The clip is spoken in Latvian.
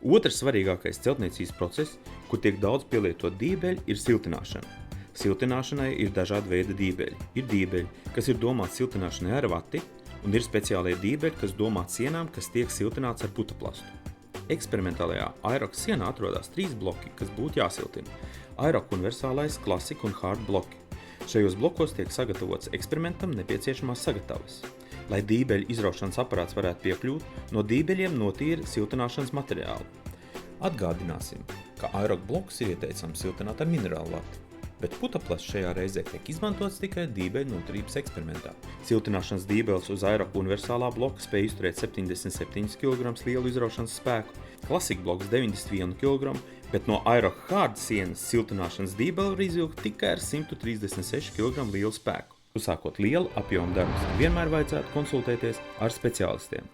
Otrs svarīgākais celtniecības process, kur tiek daudz pielietot dībeļi, ir siltināšana. Siltināšanai ir dažādi veidi dībeļi. Ir dībeļi, kas ir domāti siltināšanai ar vati, un ir speciālie dībeļi, kas domāti sienām, kas tiek siltināts ar putaplastu. Eksperimentālajā Aerox sienā atrodas 3 bloki, kas būtu jāsiltina. Aerox universālais, klasika un hard bloki. Šajos blokos tiek sagatavots eksperimentam nepieciešamās sagatavas. Lai dībeļu izraušanas aparāts varētu piekļūt, no dībeļiem notīra siltināšanas materiālu. Atgādināsim, ka Aerox blokus ir ieteicams siltināt ar minerālu vati, bet putaplasts šajā reizē tiek izmantots tikai dībeļu noturības eksperimentā. Siltināšanas dībeles uz Aerox universālā bloka spēj izturēt 77 kg lielu izraušanas spēku, klasika bloks 91 kg, bet no Aerox hard sienas siltināšanas dībele var izvilkt tikai ar 136 kg lielu spēku. Uzsākot lielu apjomu darbus, vienmēr vajadzētu konsultēties ar speciālistiem.